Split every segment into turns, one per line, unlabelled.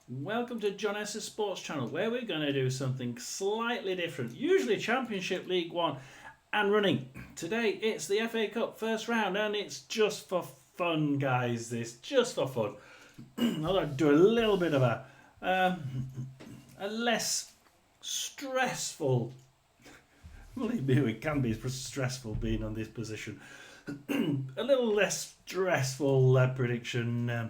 Welcome to John S's Sports Channel, where we're going to do something slightly different. Usually Championship, League One and running. Today it's the FA Cup first round and it's just for fun, guys. This just for fun. I'd like to do a little bit of a less stressful, believe me, it can be stressful being on this position. A little less stressful prediction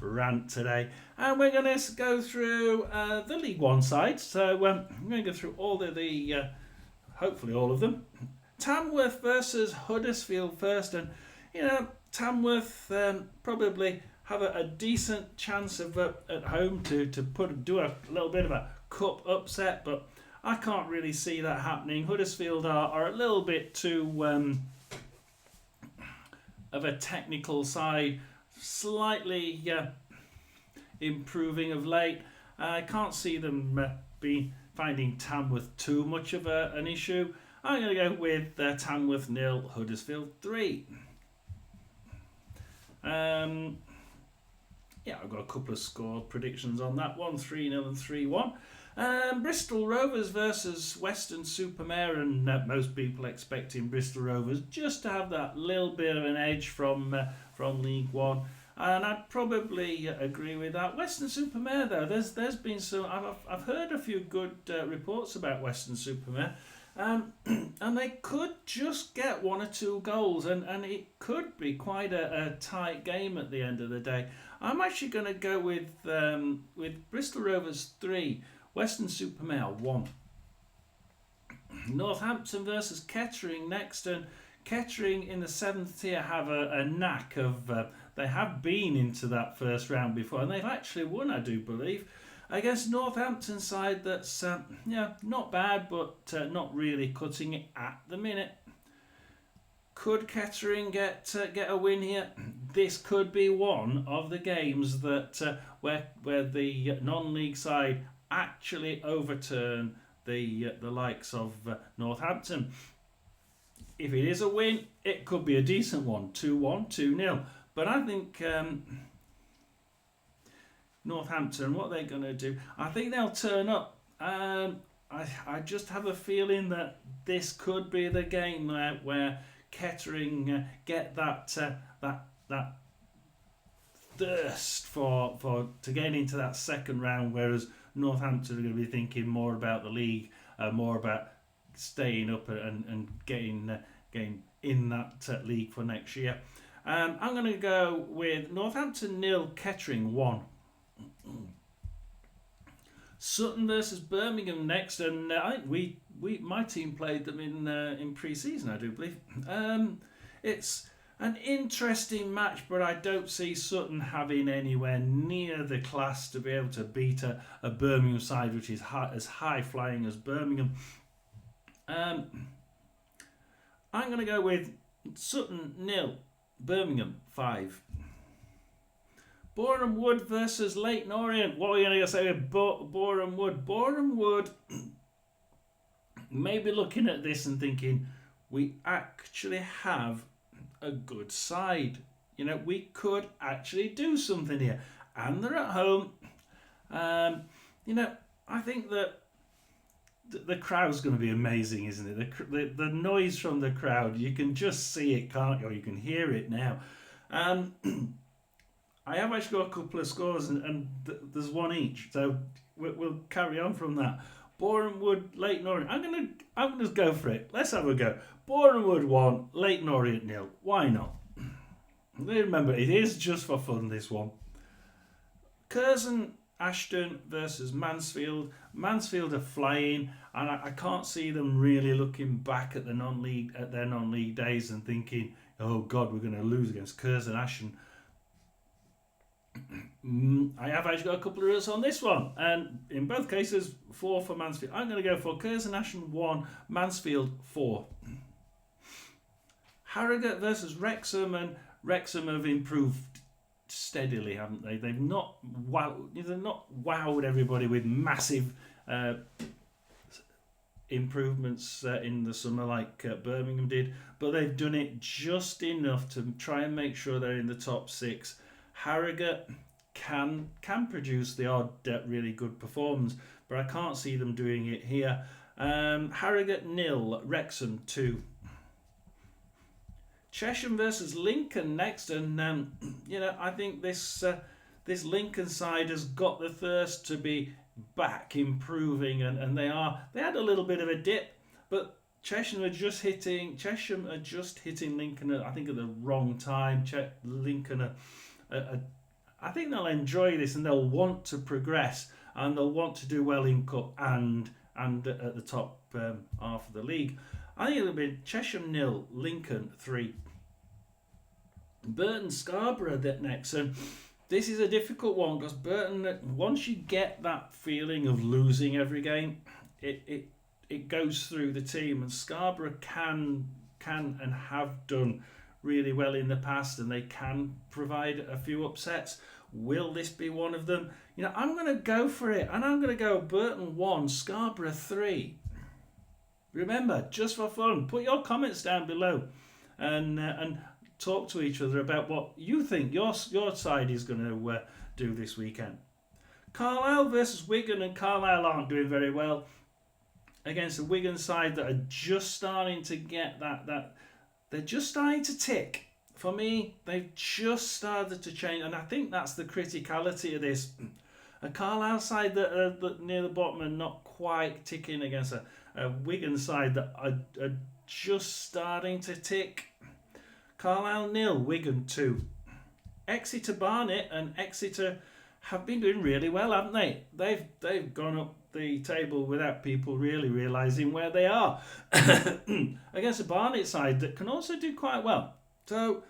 rant today, and we're going to go through the League One side. So we're going to go through all the hopefully all of them. Tamworth versus Huddersfield first, and Tamworth probably have a decent chance of at home to do a little bit of a cup upset, but I can't really see that happening. Huddersfield are a little bit too of a technical side, slightly improving of late. I can't see them finding Tamworth too much of an issue. I'm going to go with Tamworth 0, Huddersfield 3. I've got a couple of score predictions on that one, 3-0 and 3-1. Bristol Rovers versus Weston-super-Mare, and most people expecting Bristol Rovers just to have that little bit of an edge from League One, and I'd probably agree with that. Weston-super-Mare, though, there's been some. I've heard a few good reports about Weston-super-Mare, and they could just get one or two goals, and it could be quite a tight game at the end of the day. I'm actually going to go with Bristol Rovers 3, Weston-super-Mare 1. Northampton versus Kettering next, and Kettering in the 7th tier have a knack of they have been into that first round before, and they've actually won, I do believe, against Northampton side that's not bad, but not really cutting it at the minute. Could Kettering get a win here? This could be one of the games that where the non-league side actually overturn the likes of Northampton. If it is a win, it could be a decent one, 2-1, 2-0. But I think Northampton, what they're going to do, I think they'll turn up. I just have a feeling that this could be the game where Kettering get that thirst for to get into that second round, whereas Northampton are going to be thinking more about the league, more about staying up and getting in that league for next year. I'm going to go with Northampton 0, Kettering 1. Sutton versus Birmingham next, and I think my team played them in pre-season, I do believe. It's an interesting match, but I don't see Sutton having anywhere near the class to be able to beat a Birmingham side which is as high flying as Birmingham. I'm going to go with Sutton 0, Birmingham 5. Boreham Wood versus Leyton Orient. What are you going to say with Boreham Wood? Boreham Wood may be looking at this and thinking, we actually have a good side. We could actually do something here. And they're at home. I think that the crowd's going to be amazing, isn't it? The noise from the crowd, you can just see it, can't you? Or you can hear it now. I have actually got a couple of scores, and there's one each, so we'll carry on from that. Boreham Wood, Leyton Orient. I'm gonna just go for it. Let's have a go. Boreham Wood 1, Leyton Orient 0. Why not? Remember, it is just for fun, this one. Curzon Ashton versus Mansfield. Mansfield are flying, and I can't see them really looking back at their non-league days and thinking, oh God, we're going to lose against Curzon Ashton. I have actually got a couple of results on this one, and in both cases 4 for Mansfield. I'm going to go for Curzon Ashton 1, Mansfield 4. Harrogate versus Wrexham, and Wrexham have improved steadily, haven't they? They've not wowed everybody with massive improvements in the summer like Birmingham did, but they've done it just enough to try and make sure they're in the top 6. Harrogate, can produce the odd really good performance, but I can't see them doing it here. Harrogate 0, Wrexham 2. Chesham versus Lincoln next, and I think this Lincoln side has got the thirst to be back improving, and they had a little bit of a dip, but Chesham are just hitting Lincoln, I think, at the wrong time. Lincoln I think they'll enjoy this, and they'll want to progress, and they'll want to do well in cup and at the top half of the league. I think it'll be Chesham 0, Lincoln 3. Burton Scarborough that next, and this is a difficult one because Burton, once you get that feeling of losing every game, it goes through the team, and Scarborough can and have done really well in the past, and they can provide a few upsets. Will this be one of them? I'm going to go for it, and I'm going to go Burton 1, Scarborough 3. Remember, just for fun, put your comments down below, and talk to each other about what you think your side is going to do this weekend. Carlisle versus Wigan, and Carlisle aren't doing very well against a Wigan side that are just starting to get that they're just starting to tick. For me, they've just started to change, and I think that's the criticality of this. A Carlisle side that near the bottom are not quite ticking against a Wigan side that are just starting to tick. Carlisle 0, Wigan 2. Exeter Barnet, and Exeter have been doing really well, haven't they? They've gone up the table without people really realising where they are against a Barnet side that can also do quite well. So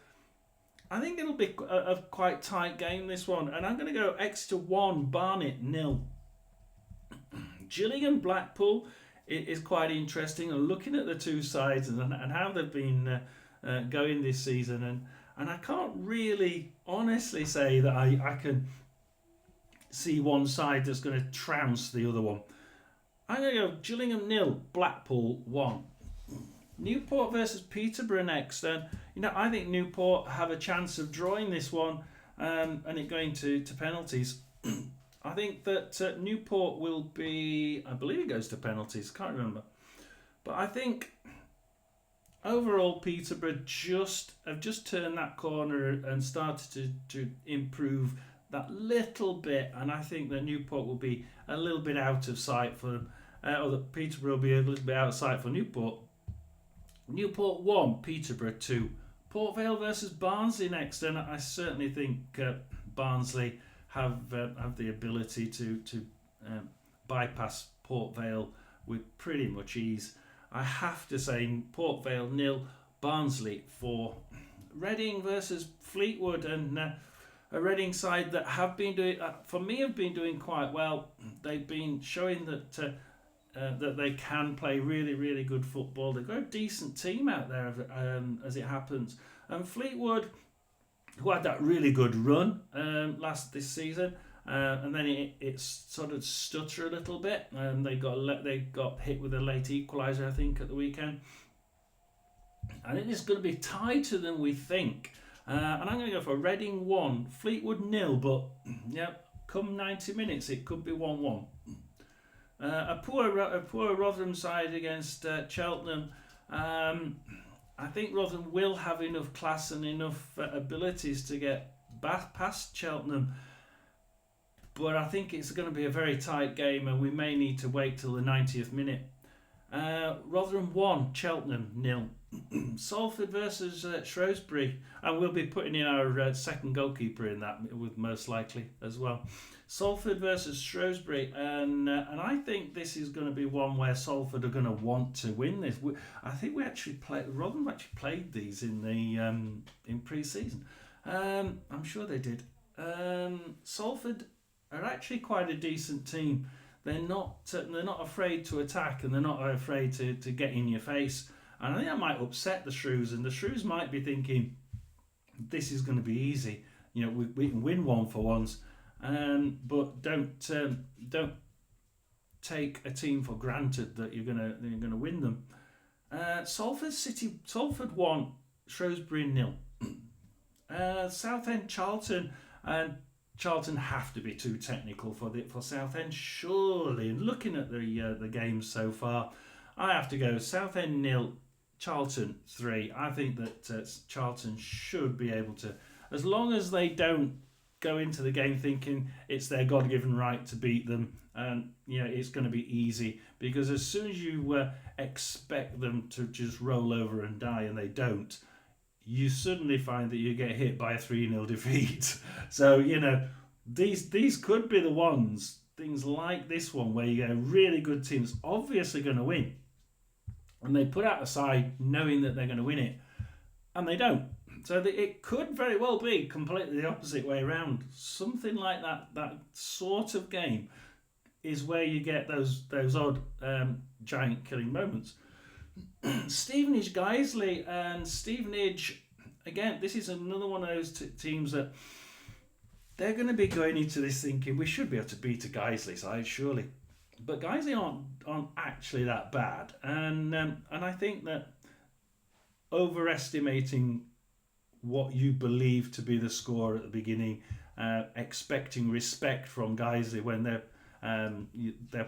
I think it'll be a quite tight game, this one, and I'm going to go Exeter 1, Barnet 0. Gillingham Blackpool is quite interesting, and looking at the two sides and how they've been going this season, and I can't really honestly say that I can see one side that's going to trounce the other one. I'm going to go Gillingham 0, Blackpool 1. Newport versus Peterborough next. I think Newport have a chance of drawing this one, and it going to penalties. I think that Newport will be, I believe it goes to penalties, can't remember. But I think overall Peterborough have just turned that corner and started to improve that little bit, and I think that Newport will be a little bit out of sight for them, or that Peterborough will be a little bit out of sight for Newport. Newport 1, Peterborough 2. Port Vale versus Barnsley next, and I certainly think Barnsley have the ability to bypass Port Vale with pretty much ease. I have to say Port Vale 0, Barnsley 4. Reading versus Fleetwood, and a Reading side that have been doing quite well. They've been showing that they can play really, really good football. They've got a decent team out there, as it happens. And Fleetwood, who had that really good run this season, and then it sort of stuttered a little bit, and they got hit with a late equaliser, I think, at the weekend. I think it's going to be tighter than we think. And I'm going to go for Reading 1, Fleetwood 0, but come 90 minutes, it could be 1-1. A poor Rotherham side against Cheltenham. I think Rotherham will have enough class and enough abilities to get back past Cheltenham, but I think it's going to be a very tight game, and we may need to wait till the 90th minute. Rotherham 1, Cheltenham 0. Salford versus Shrewsbury, and we'll be putting in our second goalkeeper in that, with most likely as well. Salford versus Shrewsbury, and I think this is going to be one where Salford are going to want to win this. I think Rotherham actually played these in the in pre-season. I'm sure they did. Salford are actually quite a decent team. They're not afraid to attack, and they're not afraid to get in your face. And I think that might upset the Shrews, and the Shrews might be thinking, this is going to be easy. We can win one for once, but don't take a team for granted that you're going to win them. Salford 1, Shrewsbury 0. Southend Charlton, and Charlton have to be too technical for Southend, surely. And looking at the games so far, I have to go Southend 0, Charlton 3. I think that Charlton should be able to, as long as they don't go into the game thinking it's their God-given right to beat them, and it's going to be easy, because as soon as you expect them to just roll over and die and they don't, you suddenly find that you get hit by a 3-0 defeat. So, these could be the ones, things like this one, where you get a really good team that's obviously going to win, and they put out a side knowing that they're going to win it, and they don't. So it could very well be completely the opposite way around. Something like that sort of game is where you get those odd giant killing moments. Stevenage Guiseley, and Stevenage, again, this is another one of those teams that they're going to be going into this thinking we should be able to beat a Guiseley side, surely. But Guiseley aren't actually that bad, and I think that overestimating what you believe to be the score at the beginning, expecting respect from Guiseley when they're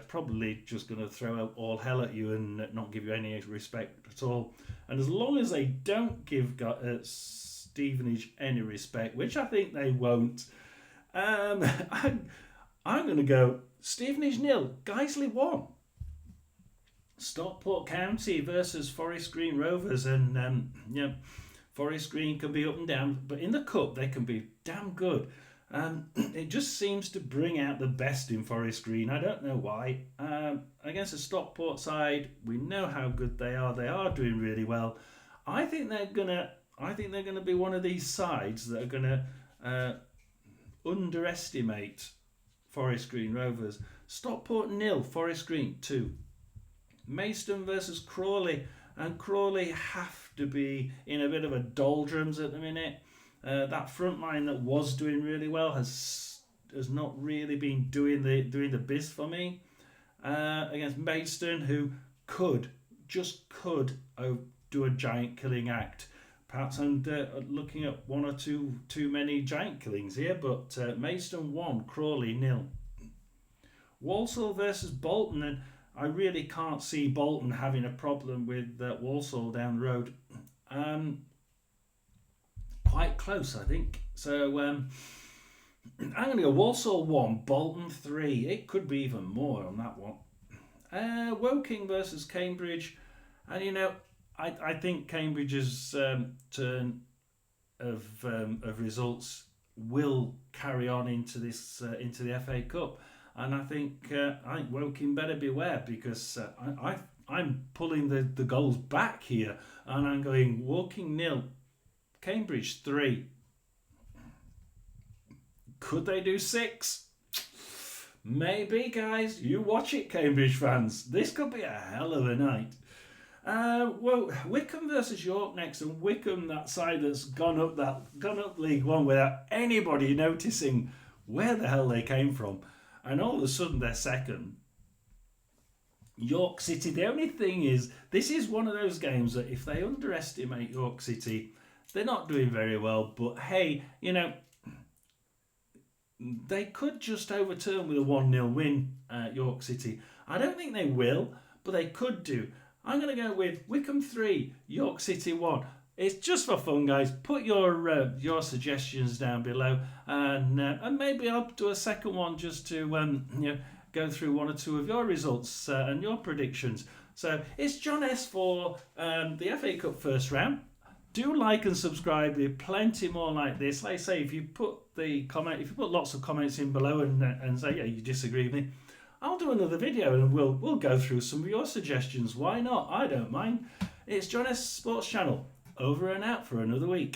probably just going to throw out all hell at you and not give you any respect at all. And as long as they don't give Stevenage any respect, which I think they won't, I'm going to go Stevenage 0, Guiseley 1. Stockport County versus Forest Green Rovers, and Forest Green can be up and down, but in the cup they can be damn good. It just seems to bring out the best in Forest Green. I don't know why. Against the Stockport side, we know how good they are. They are doing really well. I think they're gonna be one of these sides that are gonna underestimate Forest Green Rovers. Stockport 0, Forest Green 2. Maidstone versus Crawley, and Crawley have to be in a bit of a doldrums at the minute. That front line that was doing really well has not really been doing the biz for me. Against Maidstone, who could do a giant killing act. Perhaps I'm looking at one or two too many giant killings here, but Maidstone 1, Crawley 0. Walsall versus Bolton, and I really can't see Bolton having a problem with Walsall down the road. Quite close, I think. So I'm going to go Walsall 1, Bolton 3. It could be even more on that one. Woking versus Cambridge, and I think Cambridge's turn of results will carry on into into the FA Cup. And I think Woking better beware, because I'm pulling the goals back here, and I'm going Woking 0, Cambridge 3. Could they do 6? Maybe, guys. You watch it, Cambridge fans. This could be a hell of a night. Wycombe versus York next, and Wycombe, that side that's gone up League One without anybody noticing where the hell they came from. And all of a sudden they're second. York City, the only thing is, this is one of those games that if they underestimate York City, they're not doing very well. But hey, they could just overturn with a 1-0 win York City. I don't think they will, but they could do. I'm going to go with Wycombe 3, York City 1. It's just for fun, guys. Put your suggestions down below, and maybe I'll do a second one just to go through one or two of your results and your predictions. So it's John S for the FA Cup first round. Do like and subscribe. There's plenty more like this. Like I say, if you put lots of comments in below and say you disagree with me, I'll do another video and we'll go through some of your suggestions. Why not? I don't mind. It's John S Sports Channel. Over and out for another week.